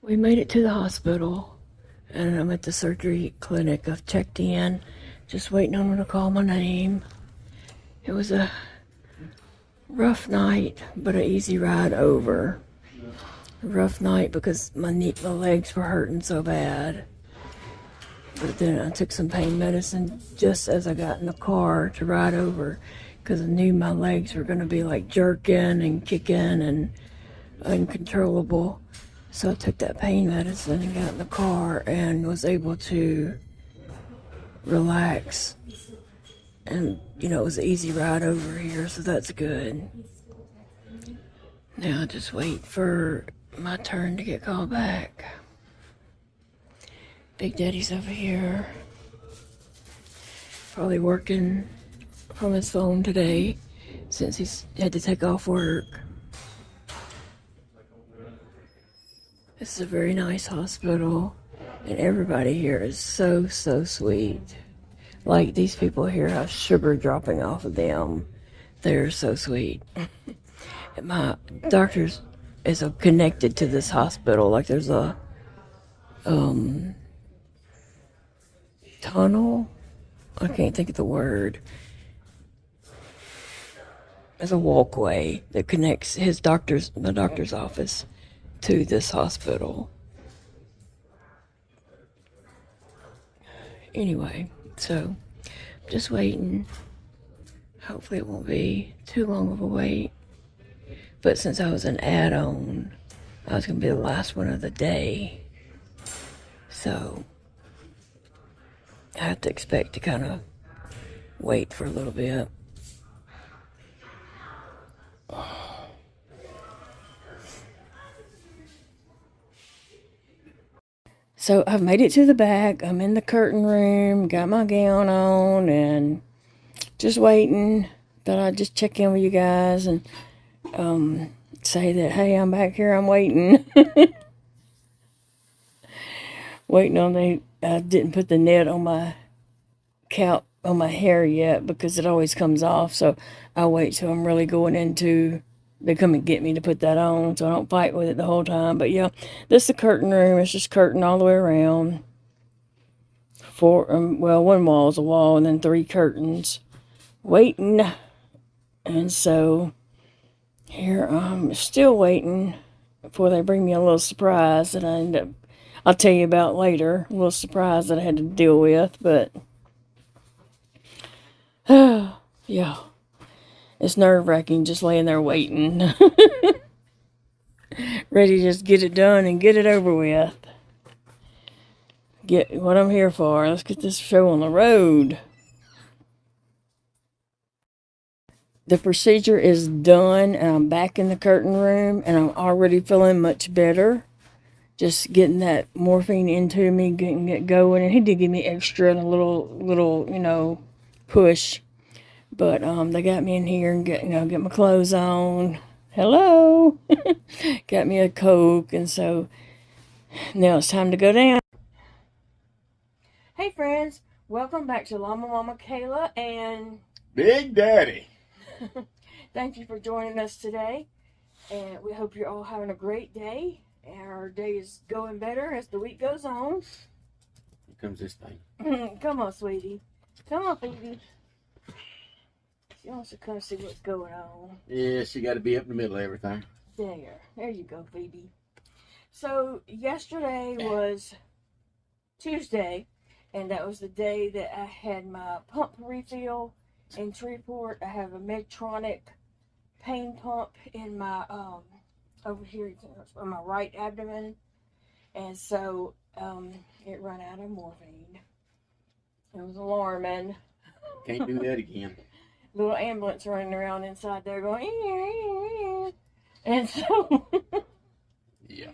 We made it to the hospital, and I'm at the surgery clinic. I've checked in, just waiting on them to call my name. It was a rough night, but an easy ride over. A rough night because my legs were hurting so bad. But then I took some pain medicine just as I got in the car to ride over, because I knew my legs were going to be like jerking and kicking and uncontrollable. So I took that pain medicine and got in the car and was able to relax. And, it was an easy ride over here, so that's good. Now I just wait for my turn to get called back. Big Daddy's over here, probably working from his phone today since he's had to take off work. This is a very nice hospital, and everybody here is so sweet. Like, these people here have sugar dropping off of them. They're so sweet. And my doctor's is connected to this hospital. Like, there's a tunnel. I can't think of the word. There's a walkway that connects my doctor's office to this hospital. Anyway, so I'm just waiting. Hopefully it won't be too long of a wait. But since I was an add-on, I was going to be the last one of the day. So I have to expect to kind of wait for a little bit. So I've made it to the back. I'm in the curtain room, got my gown on, and just waiting. Thought I'd just check in with you guys and say that, hey, I'm back here, I'm waiting. Waiting on I didn't put the net on my on my hair yet because it always comes off. So I'll wait till I'm really going into, they come and get me to put that on so I don't fight with it the whole time. But yeah, this is the curtain room. It's just curtain all the way around. One wall is a wall and then 3 curtains. Waiting. And so here I'm still waiting before they bring me a little surprise that I'll tell you about later. A little surprise that I had to deal with, but yeah. It's nerve-wracking just laying there waiting. Ready to just get it done and get it over with. Get what I'm here for. Let's get this show on the road. The procedure is done, and I'm back in the curtain room, and I'm already feeling much better. Just getting that morphine into me, getting it going. And he did give me extra and a little, push. But they got me in here and get my clothes on. Hello. Got me a Coke, and so now it's time to go down. Hey friends, welcome back to Llama Mama Kayla and Big Daddy. Thank you for joining us today, and we hope you're all having a great day. Our day is going better as the week goes on. Here comes this thing. Come on, sweetie. Come on, baby. She wants to come see what's going on. Yeah, she got to be up in the middle of everything. There you go, baby. So yesterday was Tuesday, and that was the day that I had my pump refill in Shreveport. I have a Medtronic pain pump in my over here on my right abdomen, and so it ran out of morphine. It was alarming. Can't do that again. Little ambulance running around inside there going, ee. And so Yeah,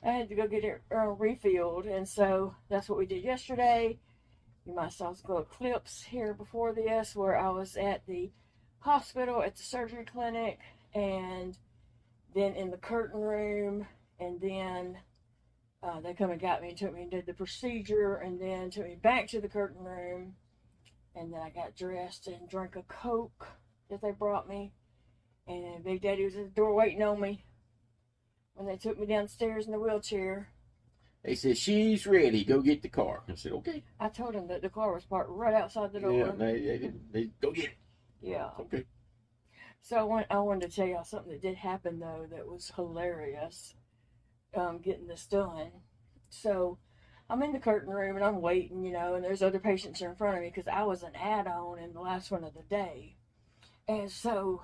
I had to go get it refilled, and so that's what we did yesterday. You might saw some little clips here before this where I was at the hospital, at the surgery clinic, and then in the curtain room, and then they come and got me and took me and did the procedure, and then took me back to the curtain room, and then I got dressed and drank a Coke that they brought me, and Big Daddy was at the door waiting on me when they took me downstairs in the wheelchair. They said, she's ready. Go get the car. I said, okay. I told him that the car was parked right outside the door. Yeah, they go get it. Yeah. Okay. So I wanted to tell y'all something that did happen, though, that was hilarious, getting this done. So I'm in the curtain room, and I'm waiting, and there's other patients in front of me because I was an add-on in the last one of the day. And so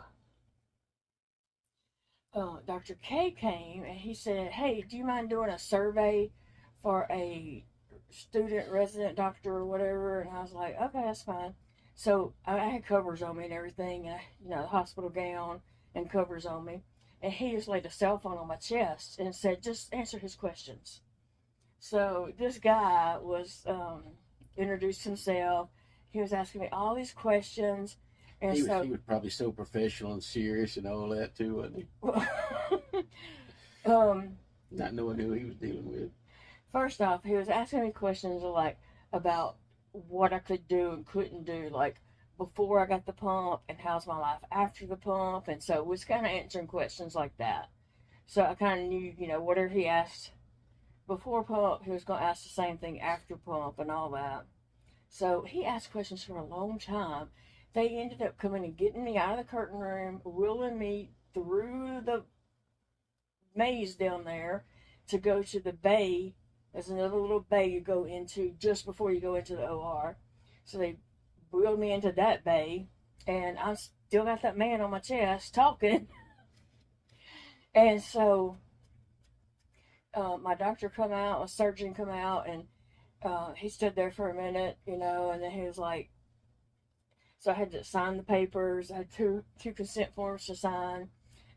Dr. K came, and he said, hey, do you mind doing a survey for a student resident doctor or whatever? And I was like, okay, that's fine. So I had covers on me and everything, and hospital gown and covers on me. And he just laid a cell phone on my chest and said, just answer his questions. So this guy was introduced himself. He was asking me all these questions. And he was probably so professional and serious and all that too, wasn't he? Not knowing who he was dealing with. First off, he was asking me questions like about what I could do and couldn't do, like before I got the pump and how's my life after the pump. And so was kind of answering questions like that. So I kind of knew, whatever he asked before pump, he was going to ask the same thing after pump and all that. So he asked questions for a long time. They ended up coming and getting me out of the curtain room, wheeling me through the maze down there to go to the bay. There's another little bay you go into just before you go into the OR. So they wheeled me into that bay, and I still got that man on my chest talking. And so my doctor come out, a surgeon come out, and he stood there for a minute, and then he was like, so I had to sign the papers. I had two consent forms to sign.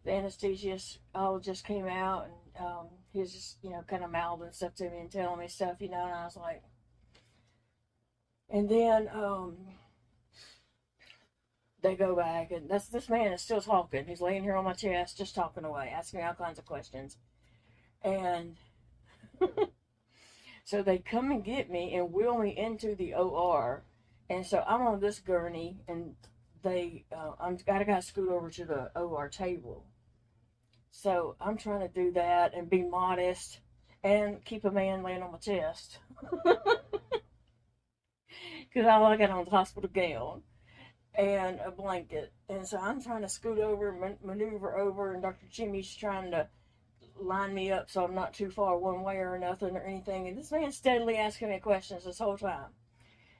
The anesthesiologist came out, and he was just, kind of mouthing stuff to me and telling me stuff, and I was like, and then they go back, and this man is still talking. He's laying here on my chest, just talking away, asking me all kinds of questions. And so they come and get me and wheel me into the OR. And so I'm on this gurney, and I gotta scoot over to the OR table. So I'm trying to do that and be modest and keep a man laying on my chest. Because all I got on was a hospital gown and a blanket. And so I'm trying to scoot over, maneuver over, and Dr. Jimmy's trying to line me up so I'm not too far one way or nothing or anything. And this man's steadily asking me questions this whole time.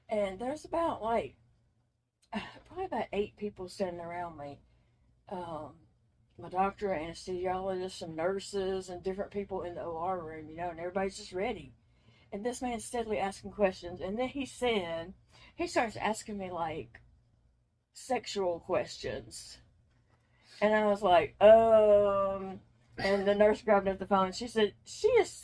And there's about probably about 8 people standing around me. My doctor, anesthesiologist, some nurses, and different people in the OR room, and everybody's just ready. And this man's steadily asking questions. And then he starts asking me like sexual questions. And I was like, and the nurse grabbed up the phone and she said, she is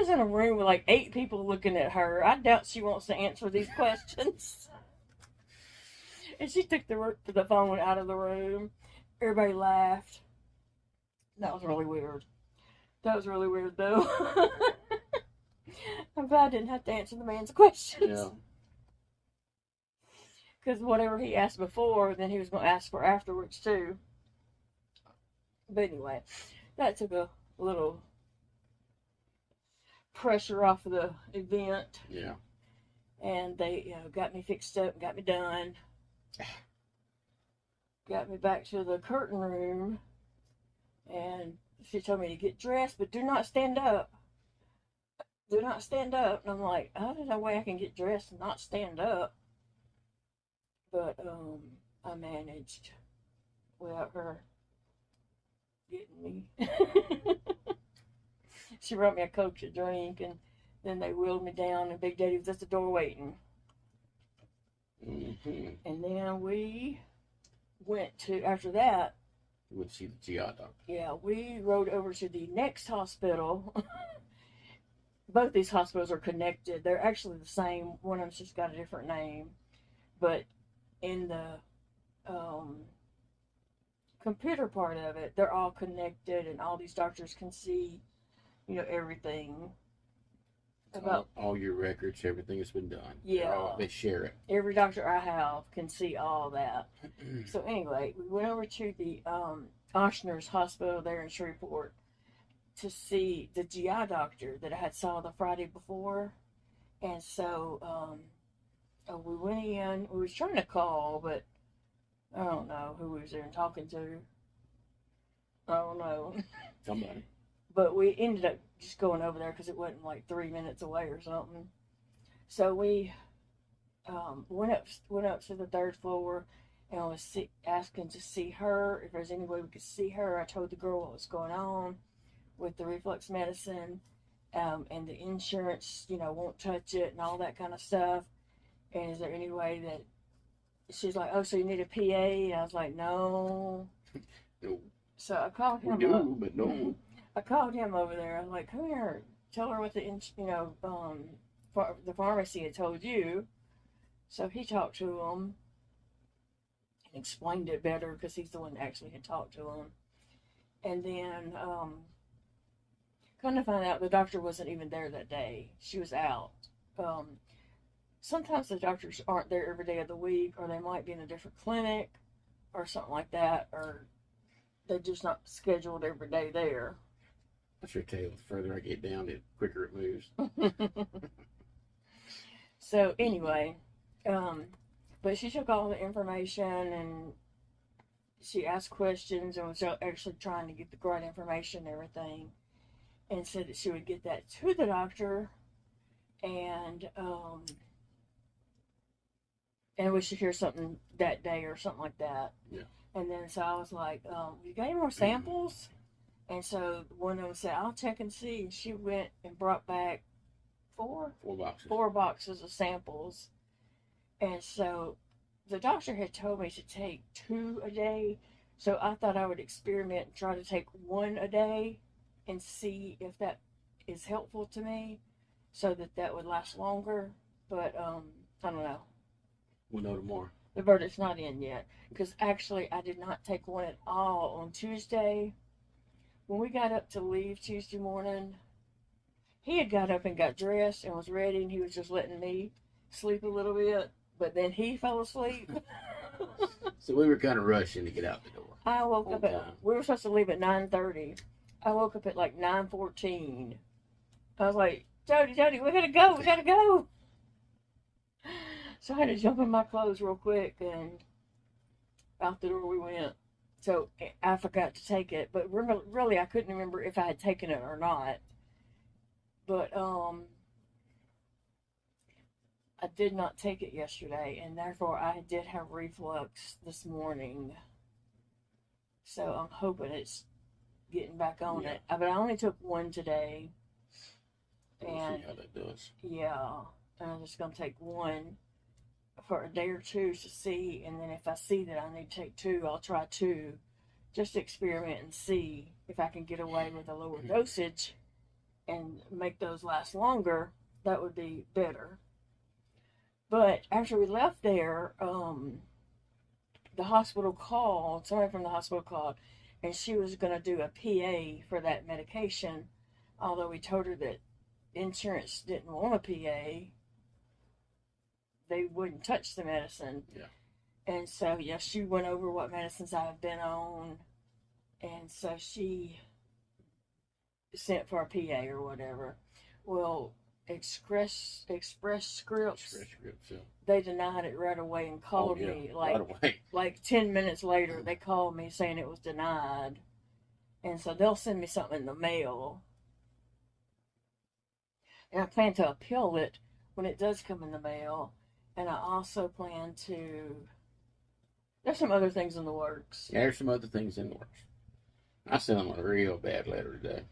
in a room with like 8 people looking at her. I doubt she wants to answer these questions. And she took the phone out of the room. Everybody laughed. That was really weird. That was really weird, though. I'm glad I didn't have to answer the man's questions. Yeah. Because whatever he asked before, then he was going to ask for afterwards, too. But anyway, that took a little pressure off of the event. Yeah. And they, got me fixed up and got me done. Got me back to the curtain room. And she told me to get dressed, but do not stand up. Do not stand up. And I'm like, oh, there's no way I can get dressed and not stand up. But I managed without her getting me. She brought me a Coke to drink, and then they wheeled me down, and Big Daddy was at the door waiting. Mm-hmm. And then we went to, after that, You went to see the GI doctor. yeah, we rode over to the next hospital. Both these hospitals are connected. They're actually the same. One of them's just got a different name. But in the computer part of it, they're all connected, and all these doctors can see, everything about all your records, everything that's been done. Yeah. They share it. every doctor I have can see all that. So anyway, we went over to the Ochsner's hospital there in Shreveport, to see the GI doctor that I had saw the Friday before. And so we went in. We was trying to call, but I don't know who we was there talking to. I don't know. Somebody. But we ended up just going over there because it wasn't like 3 minutes away or something. So we went up to the third floor and I was asking to see her, if there's any way we could see her. I told the girl what was going on with the reflux medicine, and the insurance, won't touch it and all that kind of stuff. And is there any way that she's like, oh, so you need a PA? And I was like, no. No. So I called him. But no. I called him over there. I was like, come here, tell her what the pharmacy had told you. So he talked to him and explained it better because he's the one that actually had talked to him. And then come to find out, the doctor wasn't even there that day. She was out. Sometimes the doctors aren't there every day of the week, or they might be in a different clinic or something like that, or they're just not scheduled every day there. I sure tell you, the further I get down, the quicker it moves. So anyway, but she took all the information and she asked questions and was actually trying to get the right information and everything, and said that she would get that to the doctor, and we should hear something that day or something like that. Yeah. And then so I was like, you got any more samples? And so one of them said, I'll check and see. And she went and brought back four boxes of samples. And so the doctor had told me to take 2 a day. So I thought I would experiment and try to take 1 a day and see if that is helpful to me so that would last longer. But I don't know. We'll know tomorrow. The verdict's not in yet. Because actually I did not take 1 at all on Tuesday. When we got up to leave Tuesday morning, he had got up and got dressed and was ready, and he was just letting me sleep a little bit, but then he fell asleep. So we were kind of rushing to get out the door. I woke up we were supposed to leave at 9:30. I woke up at like 9:14. I was like, Jody, we gotta go. So I had to jump in my clothes real quick, and out the door we went. So I forgot to take it, but really I couldn't remember if I had taken it or not. But I did not take it yesterday, and therefore I did have reflux this morning. So I'm hoping it's getting back on it. But I only took 1 today. We'll see how that does. Yeah, and I'm just going to take 1 for a day or 2 to see, and then if I see that I need to take 2, I'll try 2, just to experiment and see if I can get away with a lower dosage and make those last longer. That would be better. But after we left there, the hospital called, somebody from the hospital called, and she was going to do a PA for that medication, although we told her that insurance didn't want a PA. They wouldn't touch the medicine. Yeah. And so, she went over what medicines I have been on. And so she sent for a PA or whatever. Well, Express Scripts, yeah. They denied it right away and called me like 10 minutes later. They called me saying it was denied. And so they'll send me something in the mail. And I plan to appeal it when it does come in the mail. And I also plan to... There's some other things in the works. Yeah, there's some other things in the works. I sent them a real bad letter today.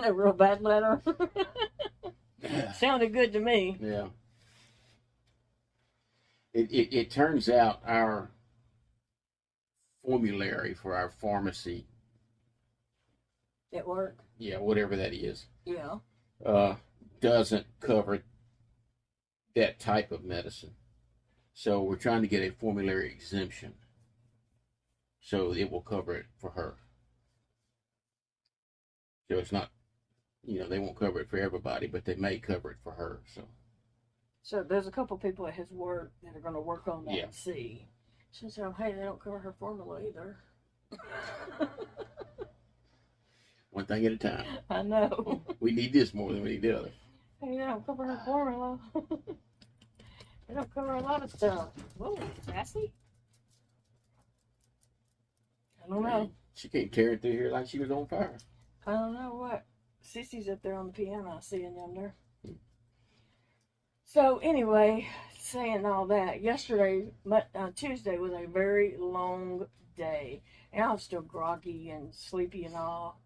A real bad letter? Sounded good to me. Yeah. It turns out our formulary for our pharmacy... At work? Yeah, whatever that is. Yeah. Doesn't cover that type of medicine. So we're trying to get a formulary exemption so it will cover it for her. So it's not, they won't cover it for everybody, but they may cover it for her. So there's a couple people at his work that are going to work on that and see. She said, hey, they don't cover her formula either. One thing at a time. I know. We need this more than we need the other. Hey, they don't cover her formula. They don't cover a lot of stuff. Whoa, sassy? I don't know. She came tearing through here like she was on fire. I don't know what. Sissy's up there on the piano, I see in yonder. So anyway, saying all that, yesterday, Tuesday, was a very long day. And I was still groggy and sleepy and all.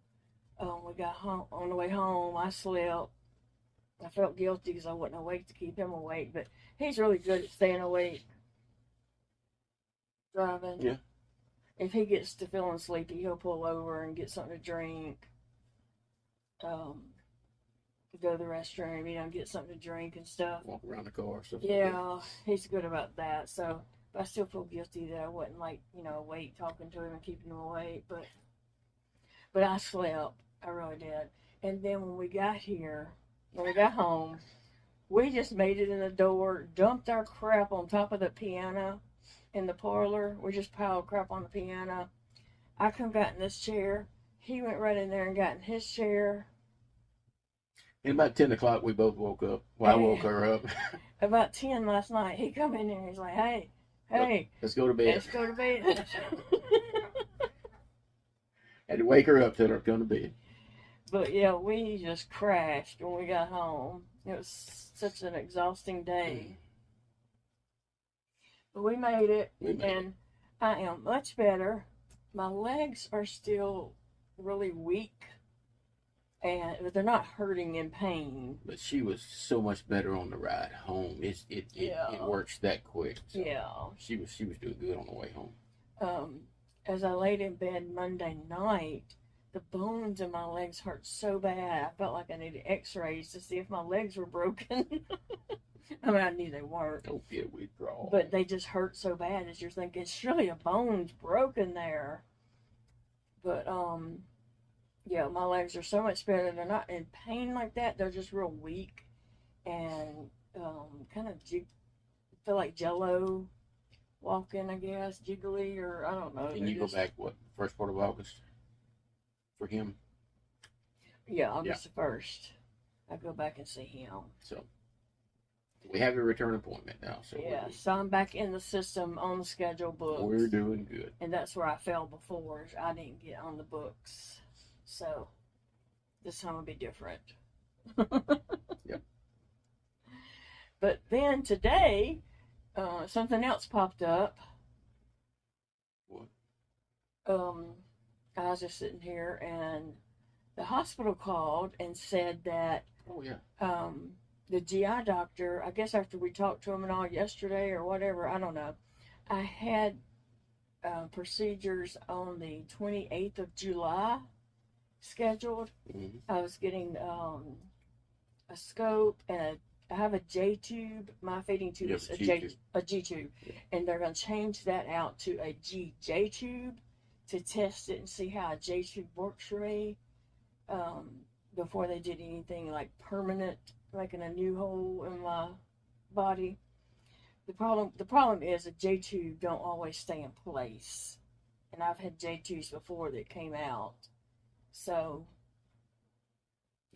We got home, on the way home, I slept. I felt guilty because I wasn't awake to keep him awake, but he's really good at staying awake. Driving. Yeah. If he gets to feeling sleepy, he'll pull over and get something to drink. Go to the restroom, get something to drink and stuff. Walk around the car, stuff. Yeah, like he's good about that. So, but I still feel guilty that I wasn't awake talking to him and keeping him awake. But I slept. I really did. And then when we got home, we just made it in the door, dumped our crap on top of the piano in the parlor. We just piled crap on the piano. I got in this chair. He went right in there and got in his chair. And about 10 o'clock, we both woke up. Well, I woke her up. About 10 last night, he come in there and he's like, hey, let's go to bed. Let's go to bed. Had to wake her up, tell her to come to bed. But yeah, we just crashed when we got home. It was such an exhausting day. But we made it, and I am much better. My legs are still really weak, but they're not hurting in pain. But she was so much better on the ride home. It works that quick. So yeah. She was doing good on the way home. As I laid in bed Monday night, the bones in my legs hurt so bad. I felt like I needed x-rays to see if my legs were broken. I mean, I knew they weren't. Don't get withdrawal. But they just hurt so bad as you're thinking, surely a bone's broken there. But, yeah, my legs are so much better. They're not in pain like that. They're just real weak and kind of feel like Jell-O walking, I guess, jiggly, or I don't know. And you go back, first part of August for him? Yeah, August the 1st. I go back and see him. So we have a return appointment now. So yeah, so I'm back in the system on the schedule books. We're doing good. And that's where I fell before. I didn't get on the books. So this time will be different. Yep. But then today, something else popped up. What? I was just sitting here and the hospital called and said that the GI doctor, I guess after we talked to him and all yesterday or whatever, I don't know. I had procedures on the 28th of July scheduled. Mm-hmm. I was getting a scope and I have a J tube. My feeding tube is a G tube. Yeah. And they're going to change that out to a J tube to test it and see how a J tube works for me before they did anything like permanent, making a new hole in my body. The problem is a J tube don't always stay in place. And I've had J tubes before that came out. So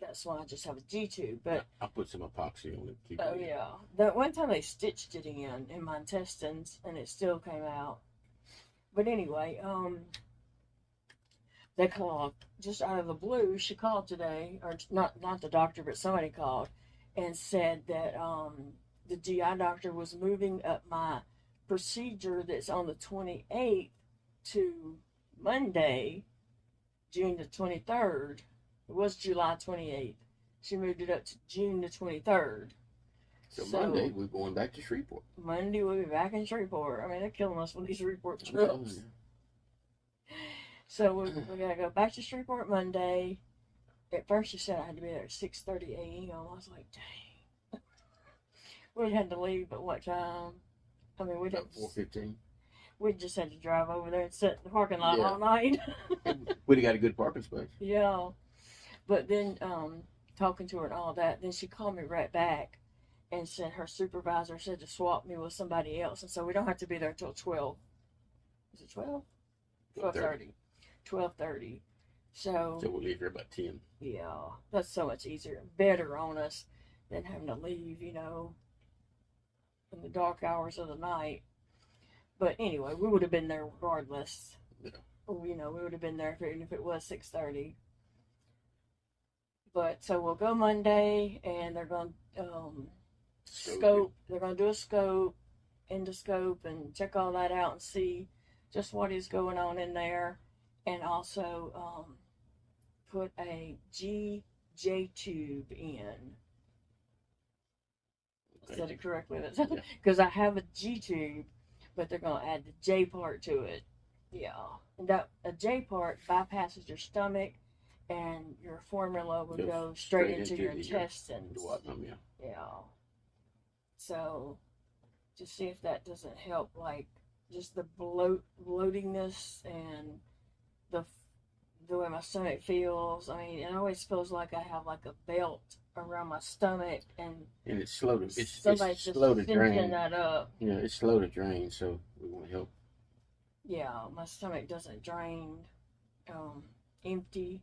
that's why I just have a G tube. But I'll put some epoxy on it. Oh yeah. That one time they stitched it in my intestines and it still came out. But anyway, they called just out of the blue. She called today, or not the doctor, but somebody called and said that the GI doctor was moving up my procedure that's on the 28th to Monday, June the 23rd. It was July 28th. She moved it up to June the 23rd. So Monday, we're going back to Shreveport. Monday, we'll be back in Shreveport. I mean, they're killing us with these Shreveport trips. So we got to go back to Shreveport Monday. At first, she said I had to be there at 6:30 a.m. I was like, dang. We had to leave at what time? I mean, we didn't. 4:15. We just had to drive over there and sit in the parking lot all night. We'd have got a good parking space. Yeah. But then, talking to her and all that, then she called me right back and said her supervisor said to swap me with somebody else. And so we don't have to be there till 12. Is it 12? 12:30. 12:30. So we'll leave here about 10. yeah, that's so much easier and better on us than having to leave, you know, in the dark hours of the night. But anyway, we would have been there regardless. Yeah. You know, we would have been there even if it was 6:30. But so we'll go Monday, and they're going to scope. They're going to do a scope, endoscope, and check all that out and see just what is going on in there, and also put a GJ tube in. Okay. Said it correctly, Yeah. because I have a G tube, but they're going to add the J part to it. Yeah, and that a J part bypasses your stomach, and your formula will go straight into your intestines. Yeah. Yeah. So, just see if that doesn't help, like just the bloatingness and the way my stomach feels. I mean, it always feels like I have like a belt around my stomach, and it's slow to somebody's it's just slow to cinching drain. that up. Yeah, it's slow to drain, so we want to help. Yeah, my stomach doesn't drain empty.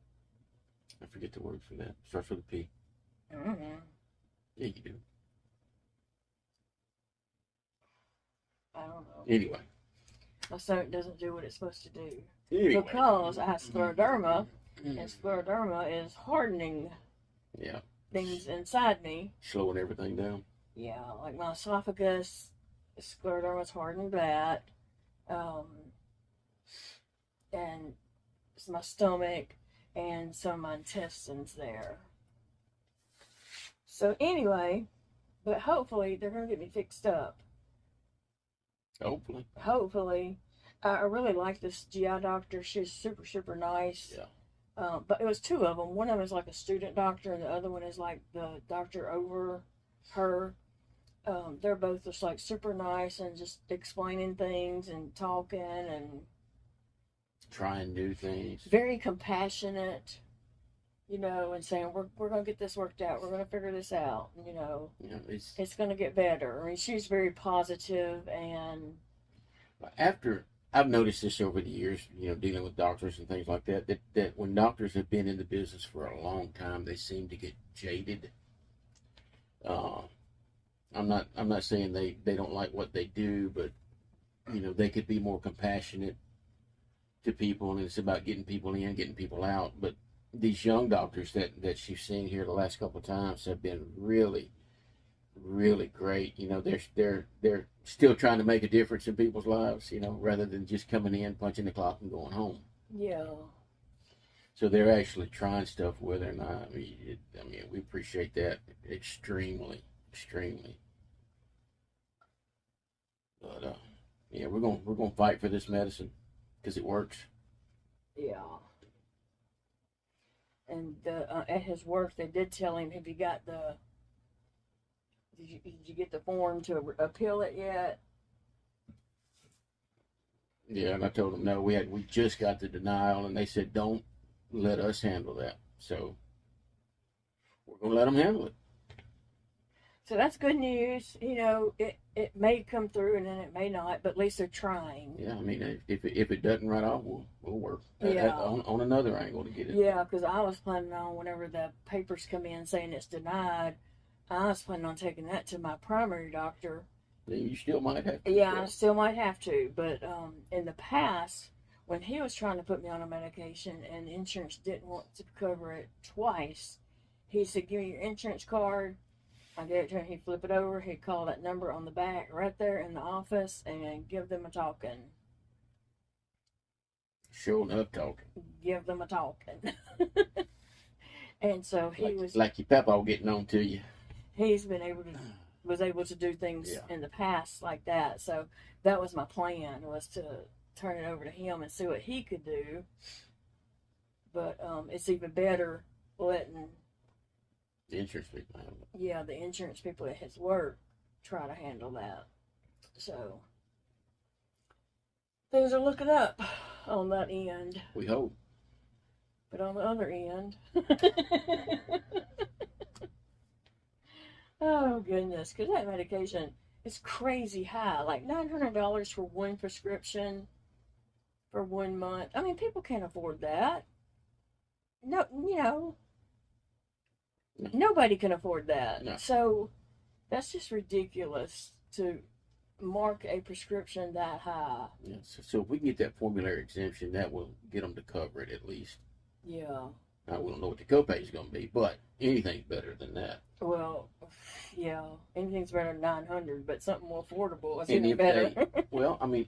I forget the word for that. Starts with a P. Mm-hmm. Yeah, you do. I don't know. Anyway. My stomach doesn't do what it's supposed to do. Anyway. Because I have scleroderma, and scleroderma is hardening things inside me. Slowing everything down. Yeah, like my esophagus, scleroderma's hardening that. And it's my stomach and some of my intestines there. So anyway, but hopefully they're going to get me fixed up. Hopefully. I really like this GI doctor. She's super, super nice. Yeah. But it was two of them. One of them is like a student doctor, and the other one is like the doctor over her. They're both just like super nice and just explaining things and talking and trying new things. Very compassionate, you know, and saying we're gonna get this worked out. We're gonna figure this out. You know, it's gonna get better. I mean, she's very positive, and after I've noticed this over the years, you know, dealing with doctors and things like that, that when doctors have been in the business for a long time, they seem to get jaded. I'm not saying they don't like what they do, but you know, they could be more compassionate to people, and it's about getting people in, getting people out. But these young doctors that she's seen here the last couple of times have been really, really great. You know, they're still trying to make a difference in people's lives, you know, rather than just coming in, punching the clock, and going home. Yeah. So they're actually trying stuff with her, and I mean, we appreciate that extremely, extremely. But yeah, we're gonna fight for this medicine because it works. Yeah. And at his work, they did tell him, have you got did you get the form to appeal it yet? Yeah, and I told them no. We just got the denial, and they said don't let us handle that. So we're gonna let them handle it. So that's good news. You know, it may come through and then it may not, but at least they're trying. Yeah, I mean, if it doesn't right off, we'll work on another angle to get it. Yeah, because I was planning on, whenever the papers come in saying it's denied, I was planning on taking that to my primary doctor. You still might have to. Yeah, I still might have to. But in the past, when he was trying to put me on a medication and insurance didn't want to cover it twice, he said, give me your insurance card. I gave it to him. He'd flip it over. He'd call that number on the back right there in the office and give them a talking. Sure enough, talking. Give them a talking. And so he was like your papa getting on to you. He's was able to do things in the past like that. So that was my plan, was to turn it over to him and see what he could do. But it's even better letting the insurance people handle it. Yeah, the insurance people at his work try to handle that. So things are looking up on that end. We hope. But on the other end, oh goodness, because that medication is crazy high, like $900 for one prescription for 1 month. I mean, people can't afford that. No, No. nobody can afford that. No. So that's just ridiculous to mark a prescription that high. Yeah. So if we can get that formulary exemption, that will get them to cover it at least. Yeah. Now, we don't know what the copay is going to be, but anything's better than that. Well, yeah, anything's better than 900, but something more affordable is And even if better.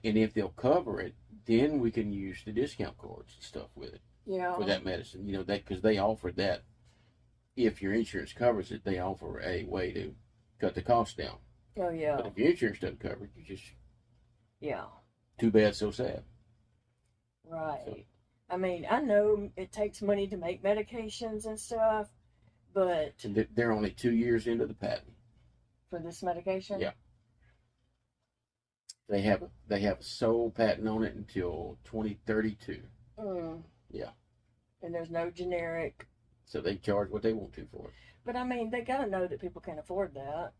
and if they'll cover it, then we can use the discount cards and stuff with it Yeah. for that medicine. You know, that because they offer that. If your insurance covers it, they offer a way to cut the cost down. Oh yeah. But if your insurance doesn't cover it, you just Yeah. too bad, so sad. Right. So, I mean, I know it takes money to make medications and stuff, but and they're only 2 years into the patent. for this medication, Yeah. They have a sole patent on it until 2032. Yeah. And there's no generic. So they charge what they want to for it. But I mean, they gotta know that people can't afford that.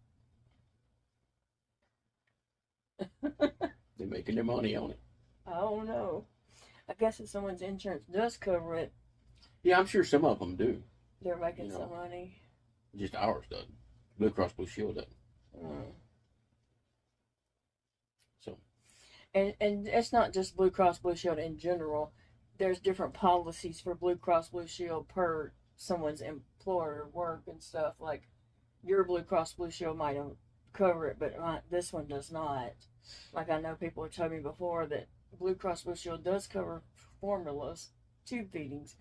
They're making their money on it. I don't know. I guess if someone's insurance does cover it, Yeah, I'm sure some of them do. they're making You know. some money. Just ours doesn't. Blue Cross Blue Shield doesn't. So. And it's not just Blue Cross Blue Shield in general. There's different policies for Blue Cross Blue Shield per someone's employer work and stuff. Like your Blue Cross Blue Shield might cover it, but this one does not. Like I know people have told me before that Blue Cross Blue Shield does cover formulas, tube feedings.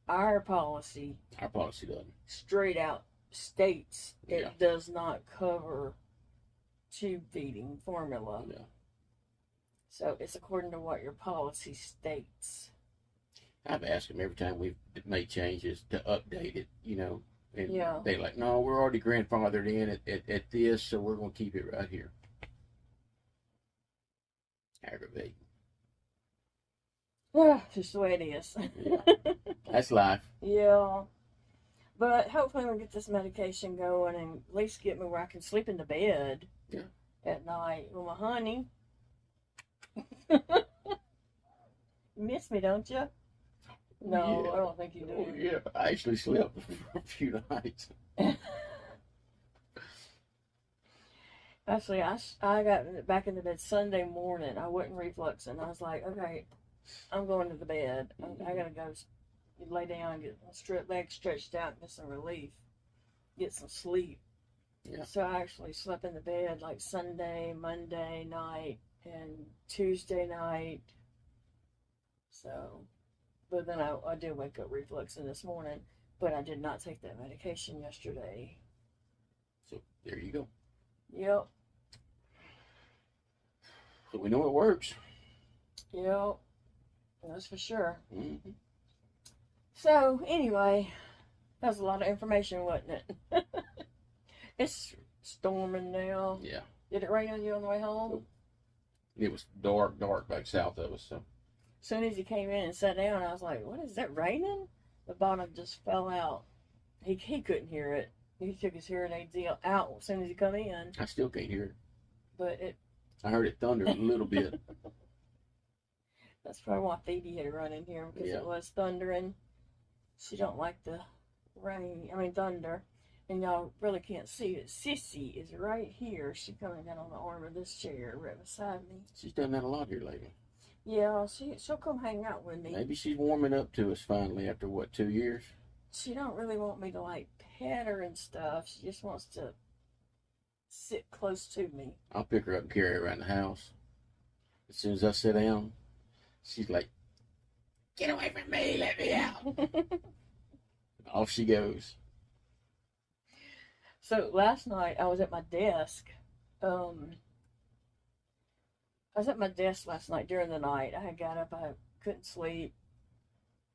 Our policy doesn't. straight out states it Yeah. does not cover tube feeding formula. Yeah. So it's according to what your policy states. I've asked them every time we've made changes to update it, you know, and Yeah. they're like, no, we're already grandfathered in at this, so we're going to keep it right here. Aggravate. Just the way it is. Yeah. That's life. Yeah. But hopefully we'll get this medication going and at least get me where I can sleep in the bed at night with my honey. You miss me, don't you? No, Yeah. I don't think you do. Oh, yeah. I actually slept for a few nights. Actually, I got back into bed Sunday morning. I wasn't refluxing. I was like, okay, I'm going to the bed. I gotta go lay down, get my legs stretched out, get some relief, get some sleep. Yeah. So I actually slept in the bed like Sunday, Monday night, and Tuesday night. So, but then I did wake up refluxing this morning, but I did not take that medication yesterday. So there you go. Yep. So we know it works. Yep. That's for sure. Mm-hmm. So, anyway, that was a lot of information, wasn't it? It's storming now. Yeah. Did it rain on you on the way home? Nope. It was dark back south of us. So. As soon as he came in and sat down, I was like, what is that, raining? The bottom just fell out. He couldn't hear it. He took his hearing aids out as soon as he come in. I still can't hear it. But I heard it thunder a little bit. That's probably why Phoebe had to run in here, because Yeah. it was thundering. She don't like the thunder. And y'all really can't see it. Sissy is right here. She coming down on the arm of this chair right beside me. She's done that a lot here lately. Yeah, she'll come hang out with me. Maybe she's warming up to us finally after, 2 years? She don't really want me to like pet her and stuff. She just wants to sit close to me. I'll pick her up and carry her around the house. As soon as I sit down, she's like, get away from me, let me out. Off she goes. So last night I was at my desk. I was at my desk last night during the night. I had got up. I couldn't sleep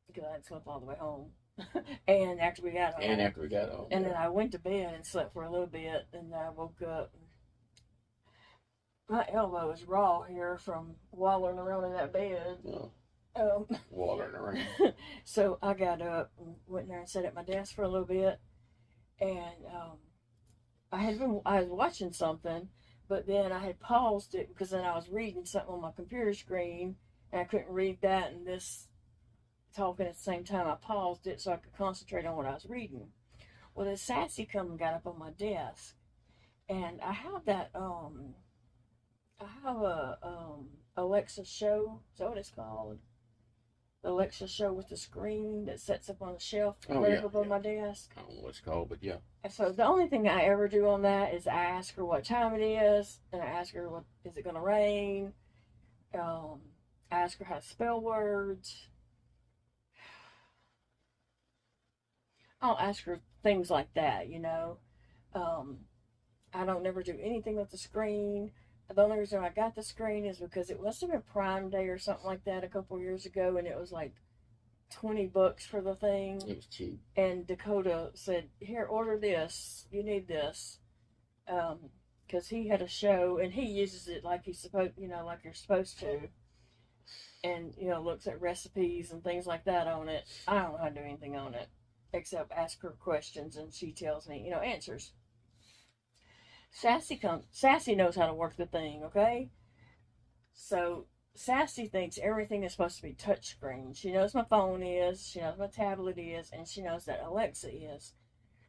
because I had slept all the way home. And after we got home. And then I went to bed and slept for a little bit. And then I woke up. My elbow is raw here from wallowing around in that bed. Oh, wallowing around. So I got up and went there and sat at my desk for a little bit. And I was watching something, but then I had paused it because then I was reading something on my computer screen, and I couldn't read that in this talking at the same time. I paused it so I could concentrate on what I was reading. Well, then Sassy come and got up on my desk, and I have a Alexa show. Is that what it's called? The Alexa show with the screen that sets up on the shelf right up on my desk. I don't know what it's called, but yeah. And so the only thing I ever do on that is I ask her what time it is, and I ask her, what is it going to rain? I ask her how to spell words. I'll ask her things like that, you know. I don't never do anything with the screen. The only reason I got the screen is because it must have been Prime Day or something like that a couple years ago, and it was like $20 for the thing. It was cheap. And Dakota said, "Here, order this. You need this," because he had a show and he uses it like he's supposed, you know, like you're supposed to, and you know, looks at recipes and things like that on it. I don't know how to do anything on it except ask her questions, and she tells me, you know, answers. Sassy knows how to work the thing, okay? So Sassy thinks everything is supposed to be touchscreen. She knows my phone is, she knows my tablet is, and she knows that Alexa is.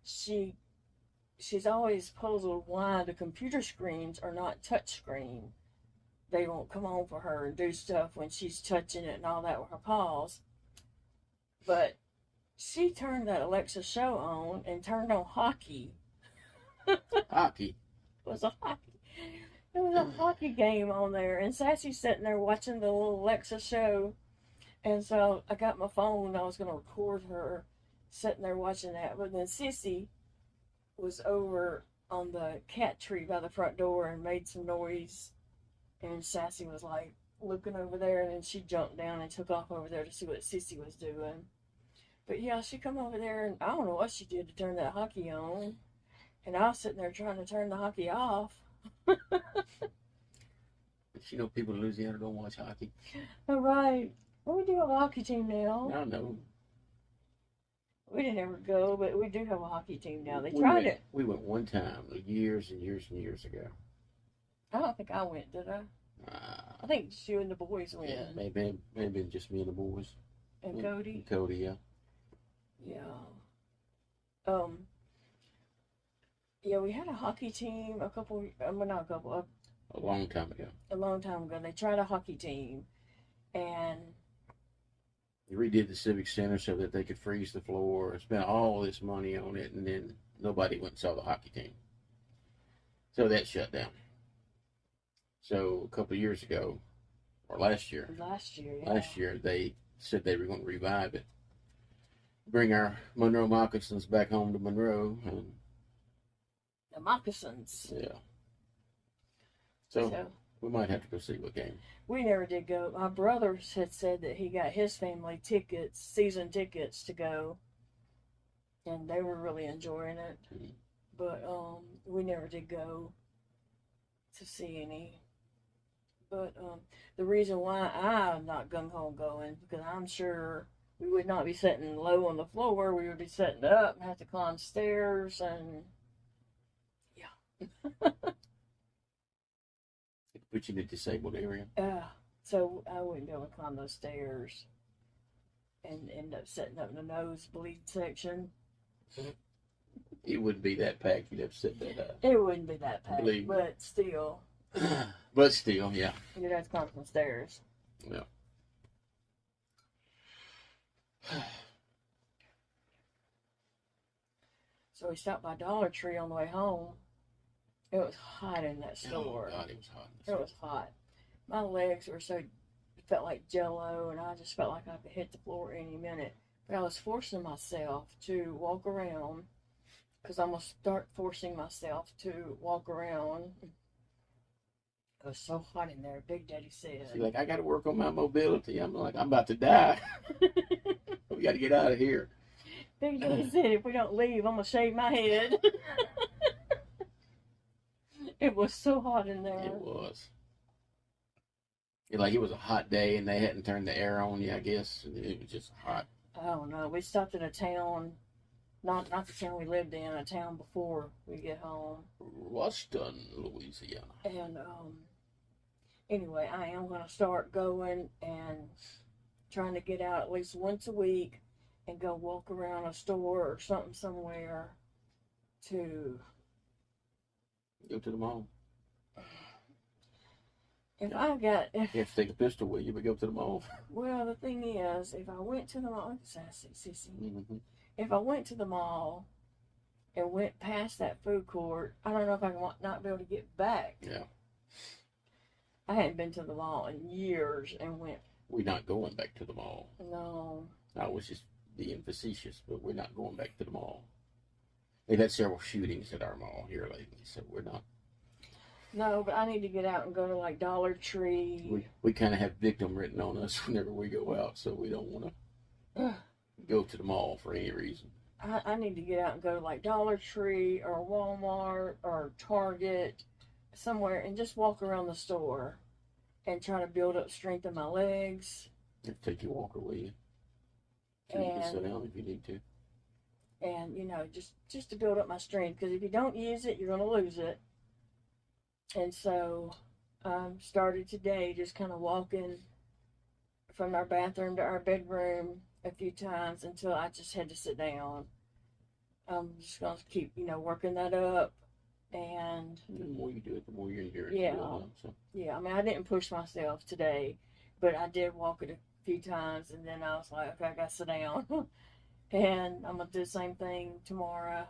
She's always puzzled why the computer screens are not touchscreen. They won't come on for her and do stuff when she's touching it and all that with her paws. But she turned that Alexa show on and turned on hockey. Hockey. It was a hockey game on there, and Sassy's sitting there watching the little Alexa show, and so I got my phone and I was going to record her sitting there watching that, but then Sissy was over on the cat tree by the front door and made some noise, and Sassy was like looking over there, and then she jumped down and took off over there to see what Sissy was doing. But yeah, she come over there, and I don't know what she did to turn that hockey on. And I was sitting there trying to turn the hockey off. But you know, people in Louisiana don't watch hockey. All right. Well, we do have a hockey team now. I know. We didn't ever go, but we do have a hockey team now. They we tried went, it. We went one time, years and years and years ago. I don't think I went, did I? I think you and the boys went. Yeah, maybe just me and the boys. And Cody? Cody, yeah. Yeah. Yeah, we had a hockey team a long time ago. A long time ago. They tried a hockey team, and they redid the Civic Center so that they could freeze the floor, spent all this money on it, and then nobody went and saw the hockey team. So that shut down. So a couple of years ago, or last year, they said they were going to revive it, bring our Monroe moccasins back home to Monroe, and the moccasins. Yeah. So we might have to go see what game. We never did go. My brother had said that he got his family tickets, season tickets to go, and they were really enjoying it. Mm-hmm. But we never did go to see any. But the reason why I'm not gung-ho going, because I'm sure we would not be sitting low on the floor. We would be sitting up and have to climb stairs, and It put you in a disabled area. So I wouldn't be able to climb those stairs and end up sitting up in the nosebleed section. It wouldn't be that packed. You'd have to sit that up. It wouldn't be that packed, but still. But still, yeah. You'd have to climb some stairs. Yeah. So we stopped by Dollar Tree on the way home. It was hot in that store. Oh, God, it was hot. It was hot. My legs were felt like jello, and I just felt like I could hit the floor any minute. But I was forcing myself to walk around, because I'm going to start forcing myself to walk around. It was so hot in there, Big Daddy said. She's like, I got to work on my mobility. I'm like, I'm about to die. We got to get out of here. Big Daddy said, if we don't leave, I'm going to shave my head. It was so hot in there. It was. It was a hot day, and they hadn't turned the air on yet, I guess. It was just hot. I don't know. We stopped in a town, not the town we lived in, a town before we get home. Ruston, Louisiana. And anyway, I am going to start going and trying to get out at least once a week and go walk around a store or something somewhere to Go to the mall. if I got You have to take a pistol with you, but go to the mall. well, the thing is, if I went to the mall, Sissy, Mm-hmm. if I went to the mall and went past that food court, I don't know if I might not be able to get back. Yeah. I hadn't been to the mall in years and went. We're not going back to the mall. No. I was just being facetious, but we're not going back to the mall. They've had several shootings at our mall here lately, so we're not. No, but I need to get out and go to like Dollar Tree. We kind of have victim written on us whenever we go out, so we don't want to go to the mall for any reason. I need to get out and go to like Dollar Tree or Walmart or Target, somewhere, and just walk around the store and try to build up strength in my legs. Take your walker with you. So you can sit down if you need to. And, you know, just to build up my strength. Because if you don't use it, you're going to lose it. And so started today just kind of walking from our bathroom to our bedroom a few times until I just had to sit down. I'm just going to keep, you know, working that up. And the more you do it, the more your endurance yeah, builds up. So. Yeah, I mean, I didn't push myself today, but I did walk it a few times, and then I was like, okay, I got to sit down. And I'm going to do the same thing tomorrow.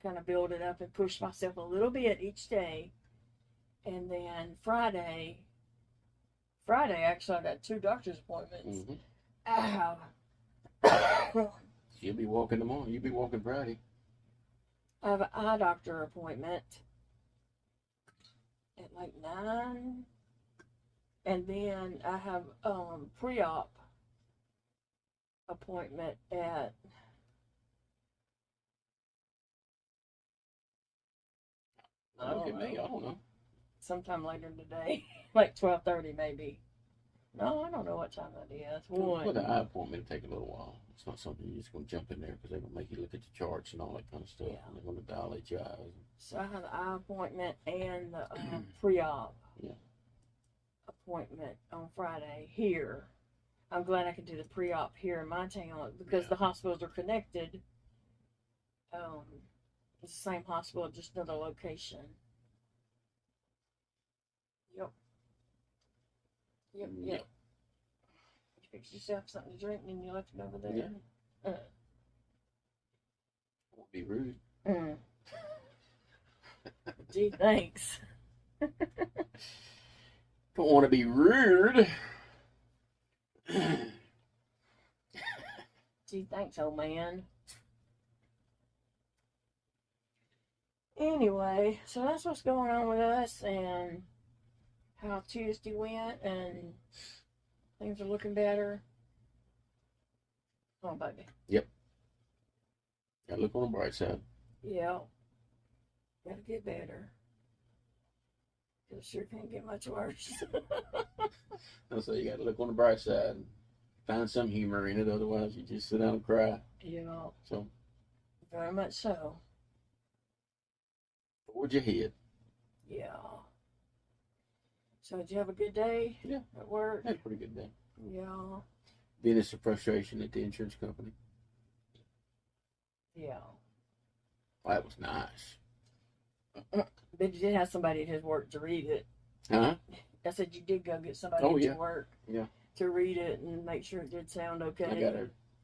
Kind of build it up and push myself a little bit each day. And then Friday, actually, I got 2 doctor's appointments. Mm-hmm. Ow. You'll be walking tomorrow. You'll be walking Friday. I have an eye doctor appointment at like 9. And then I have pre-op appointment at Look at me. I don't know. sometime later today, like 12:30 maybe. No, I don't know what time that is. Well, the eye appointment will take a little while. It's not something you're just going to jump in there because they're going to make you look at the charts and all that kind of stuff. Yeah. And they're going to dilate your eyes. So I have the eye appointment and the pre-op appointment on Friday here. I'm glad I could do the pre-op here in my town because the hospitals are connected. It's the same hospital, just another location. Yep. You fix yourself something to drink and then you left it over there. Yeah. Won't be rude. Gee, thanks. Don't want to be rude. Gee, thanks, old man. Anyway, so that's what's going on with us and how Tuesday went, and things are looking better. Oh, baby. Yep. Gotta look on the bright side. Yeah. Gotta get better. It sure can't get much worse. So you gotta look on the bright side and find some humor in it, otherwise you just sit down and cry. Yeah. So. Very much so. Forward your head. Yeah. So did you have a good day? Yeah. At work? Had a pretty good day. Yeah. Then it's a frustration at the insurance company. Yeah. Well, that was nice. But you did have somebody at his work to read it. Huh? I said you did go get somebody Oh, at yeah. your work Yeah. to read it and make sure it did sound okay. I got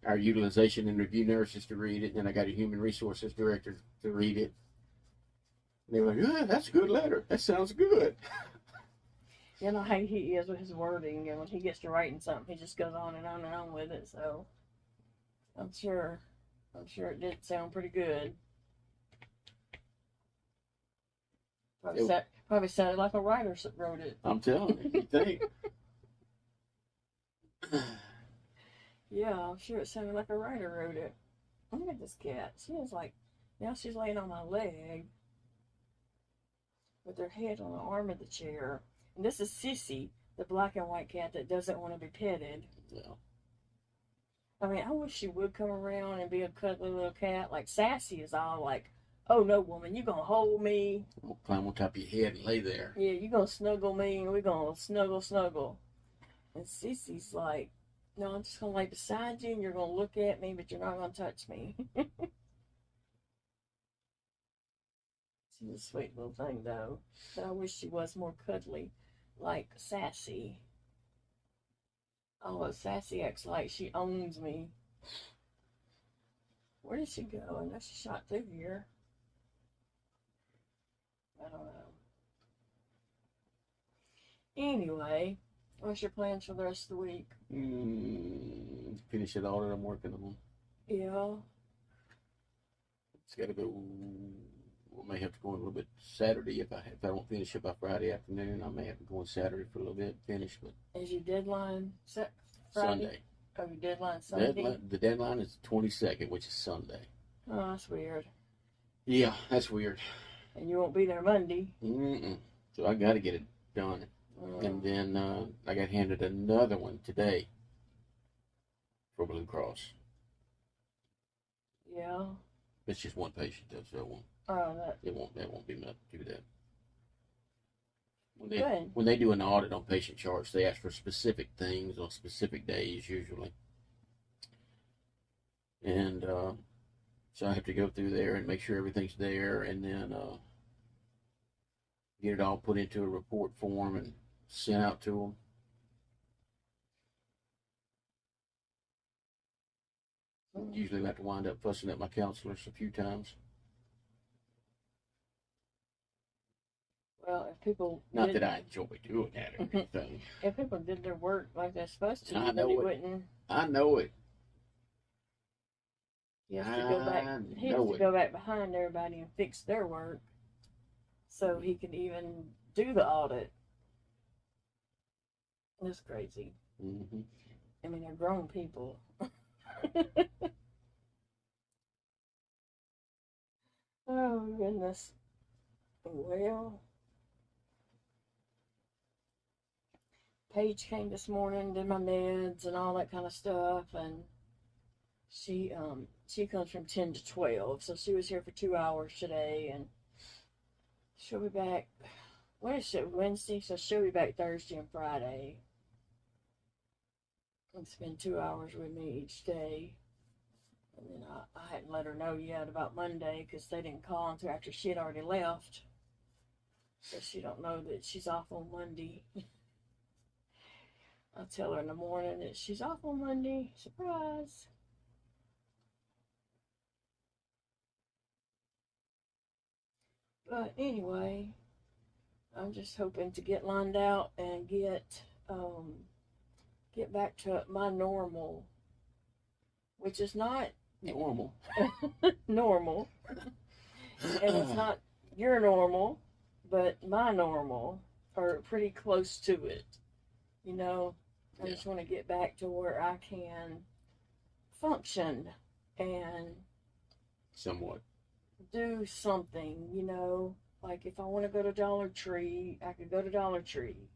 our utilization and review nurses to read it, and I got a human resources director to read it. And they were like, "Yeah, that's a good letter. That sounds good." You know how he is with his wording, and when he gets to writing something, he just goes on and on and on with it. So I'm sure it did sound pretty good. Probably sounded like a writer wrote it. I'm telling you, you think? Yeah, I'm sure it sounded like a writer wrote it. Look at this cat. She is like, now she's laying on my leg with her head on the arm of the chair. And this is Sissy, the black and white cat that doesn't want to be petted. Yeah. I mean, I wish she would come around and be a cuddly little cat. Like Sassy is all like, oh no, woman, you gonna hold me. I'm gonna climb on top of your head and lay there. Yeah, you gonna snuggle me and we gonna snuggle. And And Cece's like, no, I'm just going to lay beside you and you're going to look at me, but you're not going to touch me. She's a sweet little thing, though. But I wish she was more cuddly, like Sassy. Oh, Sassy acts like she owns me. Where did she go? I know she shot through here. I don't know. Anyway, what's your plans for the rest of the week? Finish it all that I'm working on. Yeah. It's got to go. We may have to go in a little bit Saturday if I don't finish it by Friday afternoon. I may have to go on Saturday for a little bit, finish, but Is your deadline Friday? Sunday. Oh, your deadline Sunday? The deadline is the 22nd, which is Sunday. Oh, that's weird. Yeah, that's weird. And you won't be there Monday. So I got to get it done. And then I got handed another one today for Blue Cross. Yeah. It's just one patient though, so it won't be enough to do that. When they do an audit on patient charts, they ask for specific things on specific days usually. And so I have to go through there and make sure everything's there, and then get it all put into a report form and sent out to them. Usually I have to wind up fussing at my counselors a few times. Well, if people Not that I enjoy doing that or anything. If people did their work like they're supposed to, I know it. Wouldn't. I know it. He has to go back. He has to go back behind everybody and fix their work, so he can even do the audit. That's crazy. Mm-hmm. I mean, they're grown people. Oh goodness. Well, Paige came this morning, did my meds and all that kind of stuff, and she comes from 10 to 12, so she was here for 2 hours today, and she'll be back. What is it, Wednesday? So she'll be back Thursday and Friday. And spend 2 hours with me each day. And then I hadn't let her know yet about Monday because they didn't call until after she had already left. So she don't know that she's off on Monday. I'll tell her in the morning that she's off on Monday. Surprise. But anyway, I'm just hoping to get lined out and get back to my normal, which is not normal. Normal. And it's not your normal, but my normal, or pretty close to it. You know, I just want to get back to where I can function and somewhat do something, you know. Like if I want to go to Dollar Tree, I could go to Dollar Tree.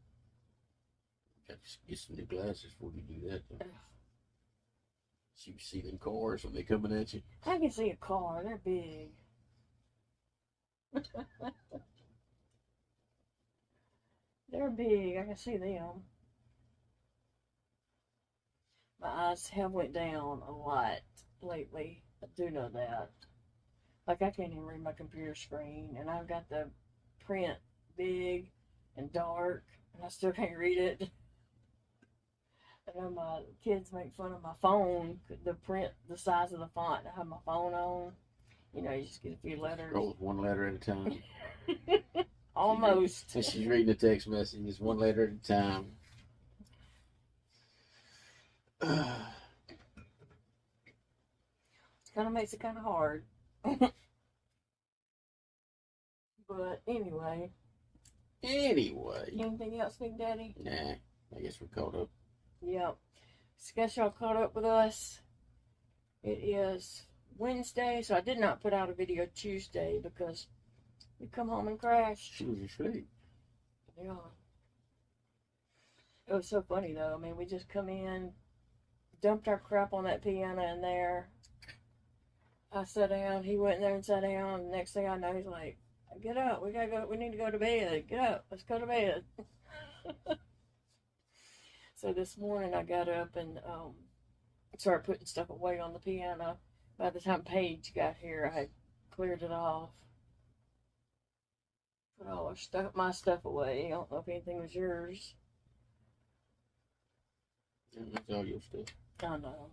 Got to get some new glasses before you do that, though. So you see them cars when they're coming at you. I can see a car. They're big. They're big. I can see them. My eyes have went down a lot lately. I do know that. Like I can't even read my computer screen, and I've got the print big and dark, and I still can't read it. I know my kids make fun of my phone, the print, the size of the font I have my phone on. You know, you just get a few letters. Scroll one letter at a time. Almost. She's reading the text messages one letter at a time. Kind of makes it kind of hard. But anyway. Anything else, Big Daddy? Nah, I guess we're caught up. Yep. So I guess y'all caught up with us. It is Wednesday, so I did not put out a video Tuesday because we come home and crashed. She was asleep. Yeah. It was so funny though. I mean, we just come in, dumped our crap on that piano in there. I sat down, he went in there and sat down, and next thing I know, he's like, get up, we need to go to bed. Get up, let's go to bed. So this morning I got up and started putting stuff away on the piano. By the time Paige got here, I had cleared it off. Put all our stuff, my stuff away. I don't know if anything was yours. That's all your stuff. I know.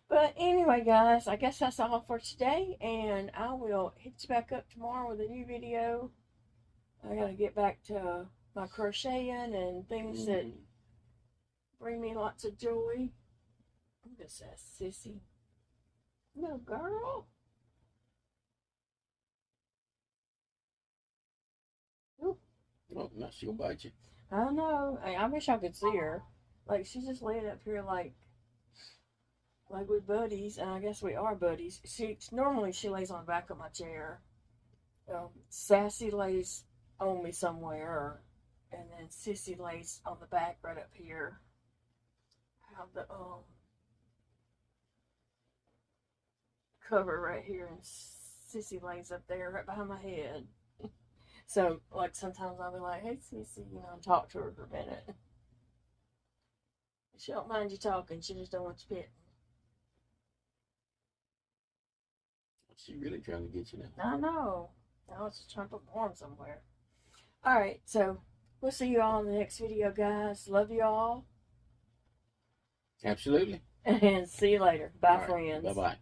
But anyway, guys, I guess that's all for today, and I will hit you back up tomorrow with a new video. I gotta get back to my crocheting and things that bring me lots of joy. I'm just a sissy. No, girl. Ooh. Oh, now she'll bite you. I know. I wish I could see her. Like, she's just laying up here like we're buddies, and I guess we are buddies. Normally she lays on the back of my chair. Sassy lays on me somewhere, and then Sissy lays on the back right up here. I have the cover right here, and Sissy lays up there right behind my head. So, like, sometimes I'll be like, hey, Sissy, and talk to her for a minute. She don't mind you talking, she just don't want you petting. She's really trying to get you now. I know. I was just trying to perform somewhere. Alright, so we'll see you all in the next video, guys. Love you all. Absolutely. And see you later. Bye, All right. friends. Bye-bye.